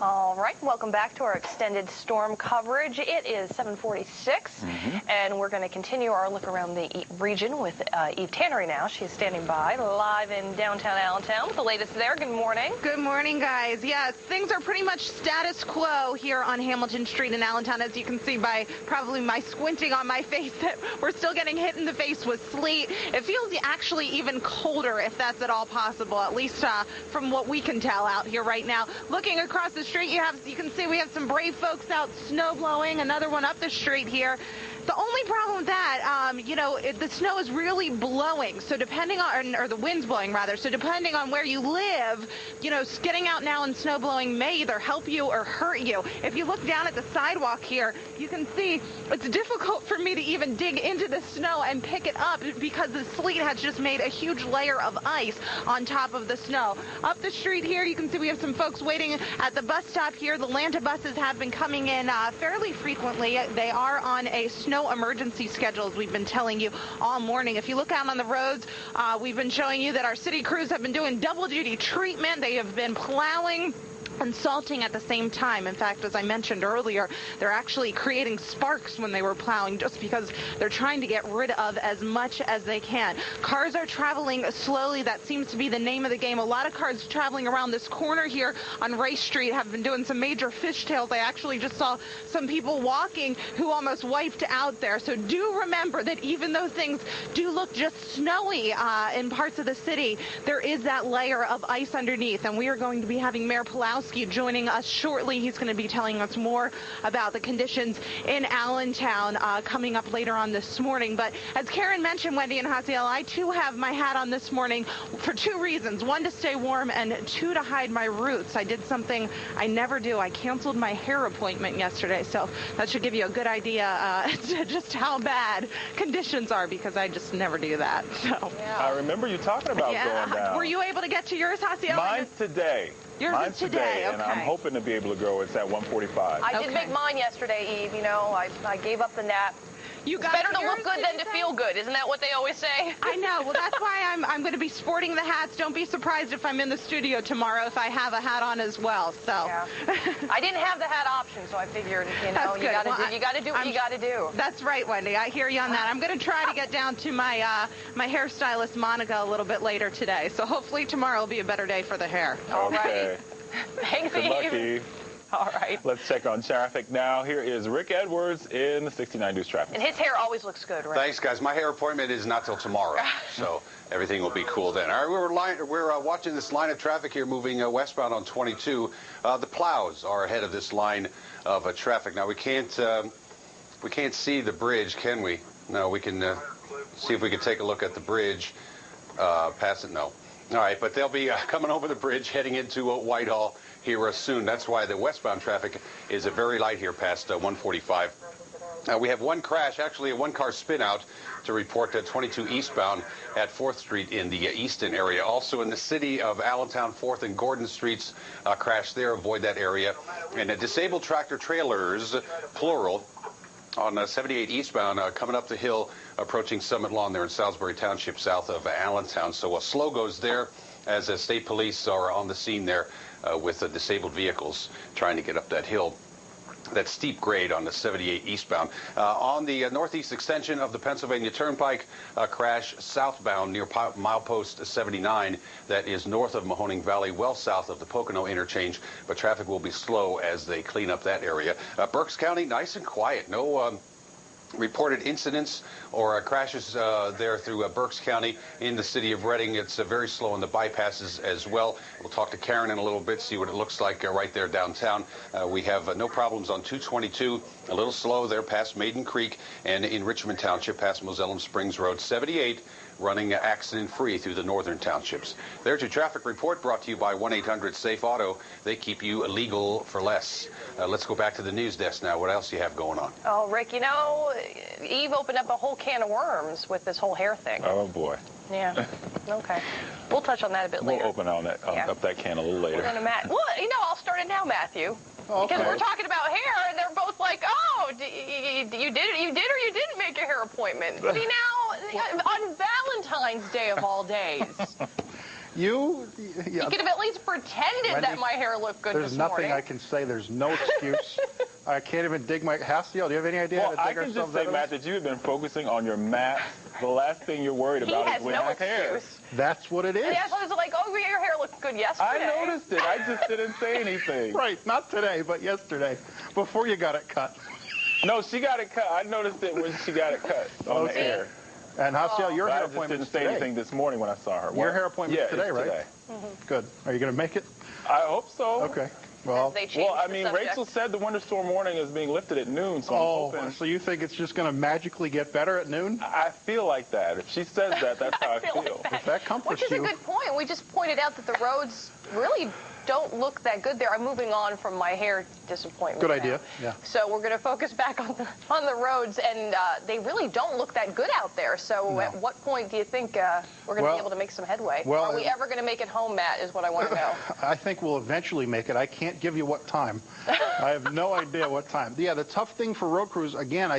All right, welcome back to our extended storm coverage. It is 7:46, and we're going to continue our look around the region with Eve Tannery now. She's standing by live in downtown Allentown with the latest there. Good morning. Good morning, guys. Yes, things are pretty much status quo here on Hamilton Street in Allentown, as you can see by probably my squinting on my face that we're still getting hit in the face with sleet. It feels actually even colder, if that's at all possible, at least from what we can tell out here right now. Looking across the street, you can see we have some brave folks out snow blowing, another one up the street here. The only problem with that, the snow is really blowing, so depending on, or the wind's blowing rather, so depending on where you live, getting out now and snow blowing may either help you or hurt you. If you look down at the sidewalk here, you can see it's difficult for me to even dig into the snow and pick it up because the sleet has just made a huge layer of ice on top of the snow. Up the street here, you can see we have some folks waiting at the bus stop here. The Lanta buses have been coming in fairly frequently. They are on a snow emergency schedule, as we've been telling you all morning. If you look out on the roads, we've been showing you that our city crews have been doing double duty treatment. They have been plowing and salting at the same time. In fact, as I mentioned earlier, they're actually creating sparks when they were plowing just because they're trying to get rid of as much as they can. Cars are traveling slowly. That seems to be the name of the game. A lot of cars traveling around this corner here on Race Street have been doing some major fishtails. I actually just saw some people walking who almost wiped out there. So do remember that even though things do look just snowy in parts of the city, there is that layer of ice underneath. And we are going to be having Mayor Pulowski joining us shortly. He's going to be telling us more about the conditions in Allentown coming up later on this morning. But as Karen mentioned, Wendy and Haciel, I too have my hat on this morning for two reasons. One, to stay warm, and two, to hide my roots. I did something I never do. I canceled my hair appointment yesterday, so that should give you a good idea just how bad conditions are, because I just never do that. So yeah. I remember you talking about going down. Were you able to get to yours, Haciel? Mine's today. Yours is today, okay. And I'm hoping to be able to go. It's at 1:45. I did make mine yesterday, Eve. I gave up the nap. It's better to look good than to feel good. Isn't that what they always say? I know. Well, that's why I'm going to be sporting the hats. Don't be surprised if I'm in the studio tomorrow if I have a hat on as well. So yeah. I didn't have the hat option, so I figured, you got to do what you got to do. That's right, Wendy. I hear you on that. I'm going to try to get down to my my hairstylist Monica a little bit later today. So hopefully tomorrow will be a better day for the hair. All right. Thanks, Good luck, Eve. All right. Let's check on traffic now. Here is Rick Edwards in the 69 News traffic. And his hair always looks good, right? Thanks, guys. My hair appointment is not till tomorrow, so everything will be cool then. All right, we're watching this line of traffic here moving westbound on 22. The plows are ahead of this line of traffic. Now we can't see the bridge, can we? No, we can see if we can take a look at the bridge. Past it, no. All right, but they'll be coming over the bridge, heading into Whitehall here soon. That's why the westbound traffic is very light here past 145. We have one crash, actually a one-car spin-out to report 22 eastbound at 4th Street in the Easton area. Also in the city of Allentown, 4th and Gordon Streets, crash there. Avoid that area. And disabled tractor-trailers, plural, on 78 eastbound, coming up the hill, approaching Summit Lawn there in Salisbury Township, south of Allentown. So a slow goes there as state police are on the scene there with disabled vehicles trying to get up that hill. That steep grade on the 78 eastbound. On the northeast extension of the Pennsylvania Turnpike, crash southbound near milepost 79. That is north of Mahoning Valley, well south of the Pocono interchange. But traffic will be slow as they clean up that area. Berks County, nice and quiet. No reported incidents or crashes there through Berks County in the city of Reading. It's very slow on the bypasses as well. We'll talk to Karen in a little bit, see what it looks like right there downtown. We have no problems on 222, a little slow there past Maiden Creek, and in Richmond Township past Mosellum Springs Road. 78 running accident-free through the northern townships. There's your traffic report brought to you by 1-800-SAFE-AUTO. They keep you legal for less. Let's go back to the news desk now. What else do you have going on? Oh, Rick, Eve opened up a whole can of worms with this whole hair thing. Oh, boy. Yeah. Okay. We'll touch on that a bit later. We'll open on that, up that can a little later. Well, I'll start it now, Matthew. Okay. Because we're talking about hair, and they're both like, oh, you did or you didn't make a hair appointment. See, now, on Valentine's Day of all days. You could have at least pretended Wendy, that my hair looked good this morning. There's nothing I can say. There's no excuse. I can't even dig my... Hastiel, do you have any idea how to dig I can just say, Matt, that you've been focusing on your mask. The last thing you're worried about is with his hair. That's what it is. Yeah, so it's like, oh, your hair looked good yesterday. I noticed it. I just didn't say anything. Right, not today, but yesterday, before you got it cut. No, she got it cut. I noticed it when she got it cut on the air. And Hastiel, your hair appointment appointment's didn't say today. anything this morning when I saw her. Your hair appointment's today, right? Today. Good. Are you going to make it? I hope so. Okay. Well, I mean, Rachel said the winter storm warning is being lifted at noon, so I'm hoping. So you think it's just going to magically get better at noon? I feel like that. If she says that, that's how I feel. Like if that comforts you. Which is a good point. We just pointed out that the roads really don't look that good there. I'm moving on from my hair disappointment. Good idea. Yeah. So we're going to focus back on the roads, and they really don't look that good out there. So at what point do you think we're going to be able to make some headway? Are we ever going to make it home, Matt, is what I want to know. I think we'll eventually make it. I can't give you what time. I have no idea what time. Yeah, the tough thing for road crews, again,